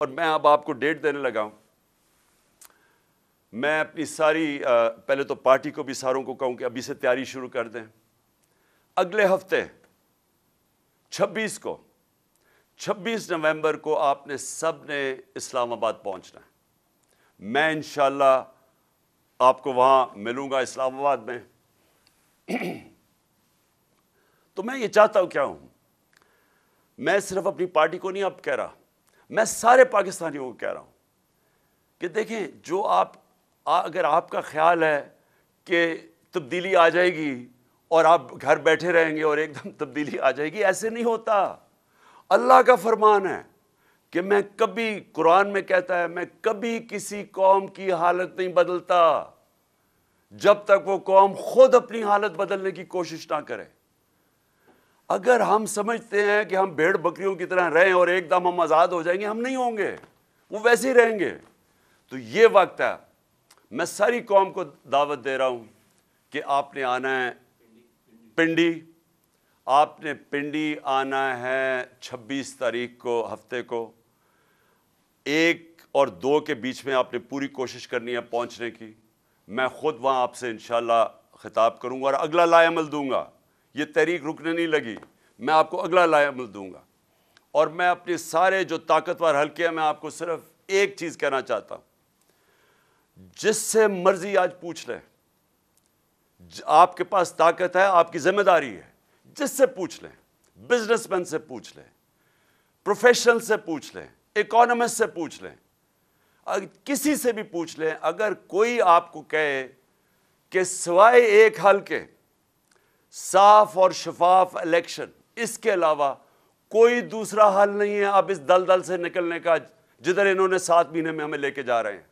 اور میں اب آپ کو ڈیٹ دینے لگا ہوں. میں اپنی ساری پہلے تو پارٹی کو بھی ساروں کو کہوں کہ ابھی سے تیاری شروع کر دیں. اگلے ہفتے 26 نومبر کو آپ نے سب نے اسلام آباد پہنچنا ہے. میں انشاءاللہ آپ کو وہاں ملوں گا اسلام آباد میں. تو میں یہ چاہتا ہوں کیا ہوں، میں صرف اپنی پارٹی کو نہیں اب کہہ رہا، میں سارے پاکستانیوں کو کہہ رہا ہوں کہ دیکھیں، جو اگر آپ کا خیال ہے کہ تبدیلی آ جائے گی اور آپ گھر بیٹھے رہیں گے اور ایک دم تبدیلی آ جائے گی، ایسے نہیں ہوتا. اللہ کا فرمان ہے کہ میں کبھی، قرآن میں کہتا ہے، میں کبھی کسی قوم کی حالت نہیں بدلتا جب تک وہ قوم خود اپنی حالت بدلنے کی کوشش نہ کرے. اگر ہم سمجھتے ہیں کہ ہم بھیڑ بکریوں کی طرح رہیں اور ایک دم ہم آزاد ہو جائیں گے، ہم نہیں ہوں گے، وہ ویسے ہی رہیں گے. تو یہ وقت ہے، میں ساری قوم کو دعوت دے رہا ہوں کہ آپ نے آنا ہے پنڈی. آپ نے پنڈی آنا ہے 26 تاریخ کو، ہفتے کو. 1 اور 2 کے بیچ میں آپ نے پوری کوشش کرنی ہے پہنچنے کی. میں خود وہاں آپ سے انشاءاللہ خطاب کروں گا اور اگلا لائے عمل دوں گا. یہ تحریک رکنے نہیں لگی، میں آپ کو اگلا لائے عمل دوں گا. اور میں اپنے سارے جو طاقتور حلقے ہیں، میں آپ کو صرف ایک چیز کہنا چاہتا ہوں، جس سے مرضی آج پوچھ لیں، آپ کے پاس طاقت ہے، آپ کی ذمہ داری ہے، جس سے پوچھ لیں، بزنس مین سے پوچھ لیں، پروفیشنل سے پوچھ لیں، اکانومسٹ سے پوچھ لیں، کسی سے بھی پوچھ لیں. اگر کوئی آپ کو کہے کہ سوائے ایک حل کے، صاف اور شفاف الیکشن، اس کے علاوہ کوئی دوسرا حل نہیں ہے اب اس دلدل سے نکلنے کا جدھر انہوں نے 7 مہینے میں ہمیں لے کے جا رہے ہیں،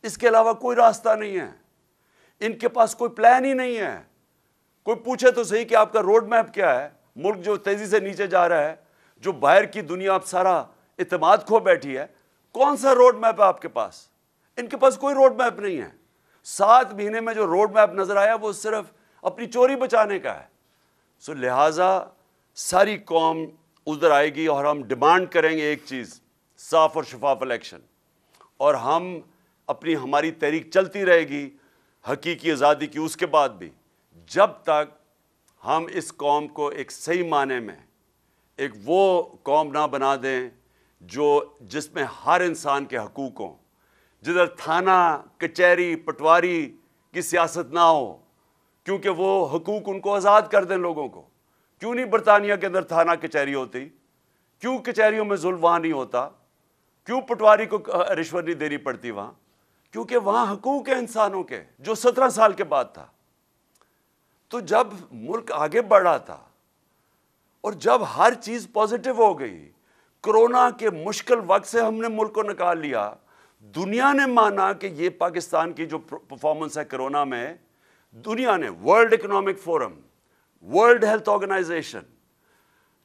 اس کے علاوہ کوئی راستہ نہیں ہے. ان کے پاس کوئی پلان ہی نہیں ہے. کوئی پوچھے تو صحیح کہ آپ کا روڈ میپ کیا ہے؟ ملک جو تیزی سے نیچے جا رہا ہے، جو باہر کی دنیا اب سارا اعتماد کھو بیٹھی ہے، کون سا روڈ میپ ہے آپ کے پاس؟ ان کے پاس کوئی روڈ میپ نہیں ہے. 7 مہینے میں جو روڈ میپ نظر آیا وہ صرف اپنی چوری بچانے کا ہے. سو لہٰذا ساری قوم ادھر آئے گی اور ہم ڈیمانڈ کریں گے ایک چیز، صاف اور شفاف الیکشن. اور ہماری تحریک چلتی رہے گی حقیقی آزادی کی اس کے بعد بھی، جب تک ہم اس قوم کو ایک صحیح معنی میں ایک وہ قوم نہ بنا دیں جس میں ہر انسان کے حقوق ہوں، جدھر تھانہ، کچہری، پٹواری کی سیاست نہ ہو، کیونکہ وہ حقوق ان کو آزاد کر دیں لوگوں کو. کیوں نہیں برطانیہ کے اندر تھانہ کچہری ہوتی؟ کیوں کچہریوں میں ظلم وہاں نہیں ہوتا؟ کیوں پٹواری کو رشوت نہیں دینی پڑتی وہاں؟ کیونکہ وہاں حقوق ہیں انسانوں کے، جو 17 سال کے بعد تھا. تو جب ملک آگے بڑھ رہا تھا اور جب ہر چیز پازیٹیو ہو گئی، کرونا کے مشکل وقت سے ہم نے ملک کو نکال لیا، دنیا نے مانا کہ یہ پاکستان کی جو پرفارمنس ہے کرونا میں، دنیا نے، world economic forum, world health organisation,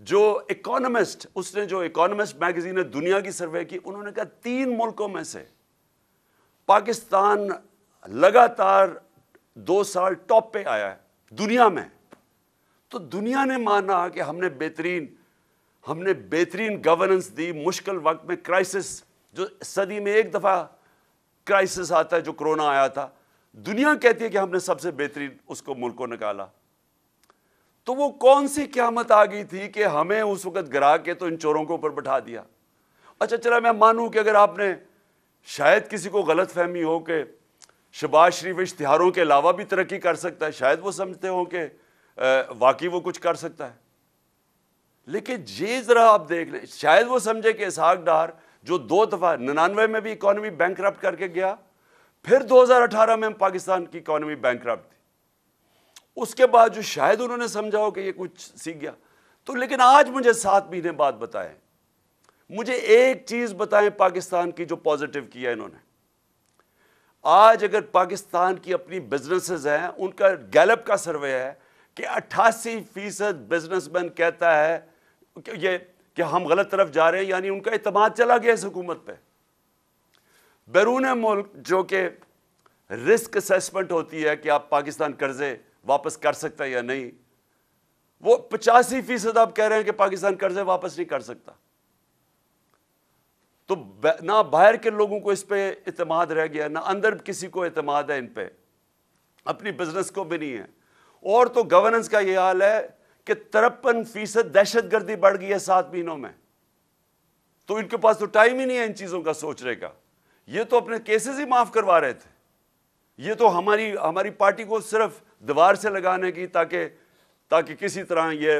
جو اکانومسٹ، اس نے جو اکانومسٹ میگزین نے دنیا کی سروے کی، انہوں نے کہا 3 ملکوں میں سے پاکستان لگاتار 2 سال ٹاپ پہ آیا ہے دنیا میں. تو دنیا نے مانا کہ ہم نے بہترین گورننس دی مشکل وقت میں. کرائسس جو صدی میں ایک دفعہ کرائسس آتا ہے، جو کرونا آیا تھا، دنیا کہتی ہے کہ ہم نے سب سے بہترین اس کو ملک کو نکالا. تو وہ کون سی قیامت آ گئی تھی کہ ہمیں اس وقت گرا کے تو ان چوروں کو اوپر بٹھا دیا. اچھا چلا میں مانوں کہ اگر آپ نے، شاید کسی کو غلط فہمی ہو کہ شہباز شریف اشتہاروں کے علاوہ بھی ترقی کر سکتا ہے، شاید وہ سمجھتے ہوں کہ واقعی وہ کچھ کر سکتا ہے. لیکن یہ ذرا آپ دیکھ لیں، شاید وہ سمجھے کہ اسحاق ڈار جو 2 دفعہ 99 میں بھی اکانومی بینکرپٹ کر کے گیا، پھر 2018 میں پاکستان کی اکانومی بینکرپٹ تھی، اس کے بعد جو شاید انہوں نے سمجھا ہو کہ یہ کچھ سیکھ گیا. تو لیکن آج مجھے 7 مہینے بعد بتائیں، مجھے ایک چیز بتائیں پاکستان کی جو پازیٹیو کیا انہوں نے. آج اگر پاکستان کی اپنی بزنسز ہیں، ان کا گیلپ کا سروے ہے کہ 88% بزنس مین کہتا ہے کہ ہم غلط طرف جا رہے ہیں، یعنی ان کا اعتماد چلا گیا اس حکومت پہ. بیرون ملک جو کہ رسک اسیسمنٹ ہوتی ہے کہ آپ پاکستان قرضے واپس کر سکتا ہے یا نہیں، وہ 85% آپ کہہ رہے ہیں کہ پاکستان قرضے واپس نہیں کر سکتا. تو نہ باہر کے لوگوں کو اس پہ اعتماد رہ گیا، نہ اندر کسی کو اعتماد ہے ان پہ، اپنی بزنس کو بھی نہیں ہے۔ اور تو گورننس کا یہ حال ہے کہ 53% دہشت گردی بڑھ گئی ہے 7 مہینوں میں، تو ان کے پاس تو ٹائم ہی نہیں ہے ان چیزوں کا سوچنے کا۔ یہ تو اپنے کیسز ہی معاف کروا رہے تھے، یہ تو ہماری پارٹی کو صرف دیوار سے لگانے کی تاکہ کسی طرح یہ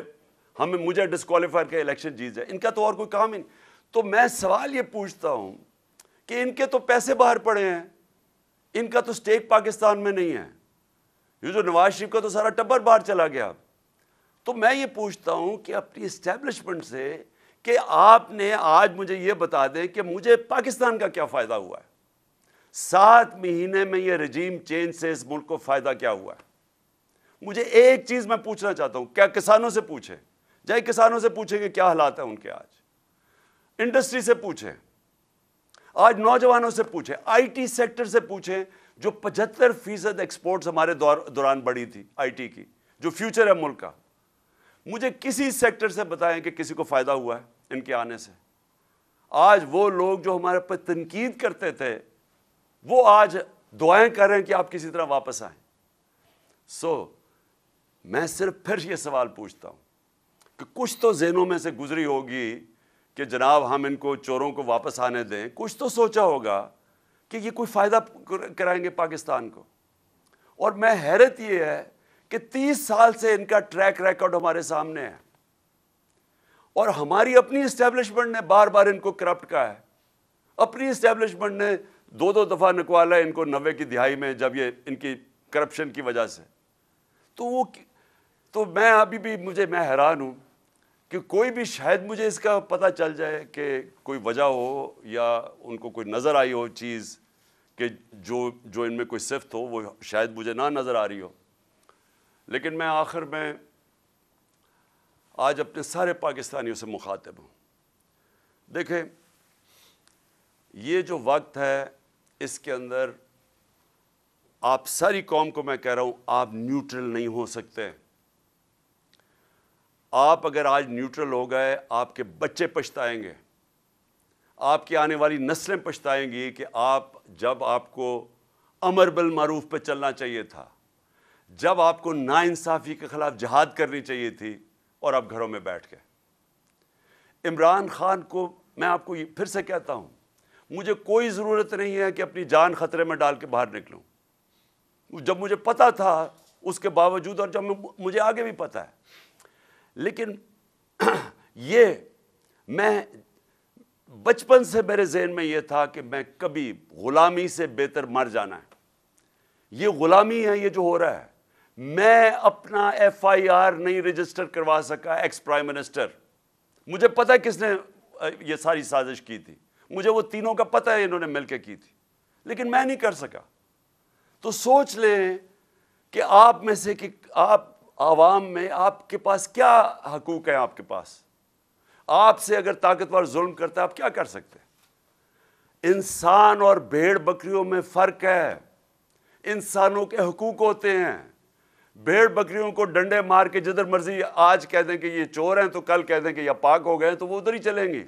مجھے ڈسکوالیفائی کر الیکشن جیت جائے۔ ان کا تو اور کوئی کام ہی نہیں۔ تو میں سوال یہ پوچھتا ہوں کہ ان کے تو پیسے باہر پڑے ہیں، ان کا تو سٹیک پاکستان میں نہیں ہے، یہ جو نواز شریف کا تو سارا ٹبر باہر چلا گیا۔ تو میں یہ پوچھتا ہوں کہ اپنی اسٹیبلشمنٹ سے کہ آپ نے آج مجھے یہ بتا دیں کہ مجھے پاکستان کا کیا فائدہ ہوا ہے، 7 مہینے میں یہ رجیم چینج سے اس ملک کو فائدہ کیا ہوا ہے۔ مجھے ایک چیز میں پوچھنا چاہتا ہوں، کیا کسانوں سے پوچھیں، جائے کسانوں سے پوچھیں کہ کیا حالات ہیں ان کے، آج انڈسٹری سے پوچھیں، آج نوجوانوں سے پوچھیں، آئی ٹی سیکٹر سے پوچھیں، جو 75% ایکسپورٹس ہمارے دوران بڑھی تھی آئی ٹی کی، جو فیوچر ہے ملک کا۔ مجھے کسی سیکٹر سے بتائیں کہ کسی کو فائدہ ہوا ہے ان کے آنے سے۔ آج وہ لوگ جو ہمارے پر تنقید کرتے تھے وہ آج دعائیں کر رہے ہیں کہ آپ کسی طرح واپس آئیں۔ میں صرف پھر یہ سوال پوچھتا ہوں کہ کچھ تو ذہنوں میں سے گزری ہوگی کہ جناب ہم ان کو چوروں کو واپس آنے دیں، کچھ تو سوچا ہوگا کہ یہ کوئی فائدہ کرائیں گے پاکستان کو۔ اور میں حیرت یہ ہے کہ 30 سال سے ان کا ٹریک ریکارڈ ہمارے سامنے ہے، اور ہماری اپنی اسٹیبلشمنٹ نے بار بار ان کو کرپٹ کہا ہے۔ اپنی اسٹیبلشمنٹ نے 2 دفعہ نکوالا ہے ان کو 90 کی دہائی میں، جب یہ ان کی کرپشن کی وجہ سے۔ تو میں ابھی بھی میں حیران ہوں کہ کوئی بھی شاید مجھے اس کا پتہ چل جائے کہ کوئی وجہ ہو یا ان کو کوئی نظر آئی ہو چیز کہ جو ان میں کوئی صفت ہو، وہ شاید مجھے نہ نظر آ رہی ہو۔ لیکن میں آخر میں آج اپنے سارے پاکستانیوں سے مخاطب ہوں۔ دیکھیں، یہ جو وقت ہے اس کے اندر آپ ساری قوم کو میں کہہ رہا ہوں، آپ نیوٹرل نہیں ہو سکتے۔ آپ اگر آج نیوٹرل ہو گئے، آپ کے بچے پچھتائیں گے، آپ کی آنے والی نسلیں پچھتائیں گی کہ جب آپ کو امر بالمعروف پہ چلنا چاہیے تھا، جب آپ کو ناانصافی کے خلاف جہاد کرنی چاہیے تھی، اور آپ گھروں میں بیٹھ گئے۔ عمران خان کو میں آپ کو پھر سے کہتا ہوں، مجھے کوئی ضرورت نہیں ہے کہ اپنی جان خطرے میں ڈال کے باہر نکلوں۔ جب مجھے پتا تھا اس کے باوجود، اور جب مجھے آگے بھی پتا ہے، لیکن میں بچپن سے میرے ذہن میں یہ تھا کہ میں کبھی غلامی سے بہتر مر جانا ہے۔ یہ غلامی ہے یہ جو ہو رہا ہے۔ میں اپنا FIR نہیں رجسٹر کروا سکا ایکس پرائم منسٹر۔ مجھے پتہ ہے کس نے یہ ساری سازش کی تھی، مجھے وہ تینوں کا پتہ ہے انہوں نے مل کے کی تھی، لیکن میں نہیں کر سکا۔ تو سوچ لیں کہ آپ میں سے کہ آپ عوام میں آپ کے پاس کیا حقوق ہیں۔ آپ سے اگر طاقتور ظلم کرتا ہے، آپ کیا کر سکتے ہیں؟ انسان اور بھیڑ بکریوں میں فرق ہے۔ انسانوں کے حقوق ہوتے ہیں۔ بھیڑ بکریوں کو ڈنڈے مار کے جدھر مرضی آج کہہ دیں کہ یہ چور ہیں، تو کل کہہ دیں کہ یہ پاک ہو گئے ہیں، تو وہ ادھر ہی چلیں گی۔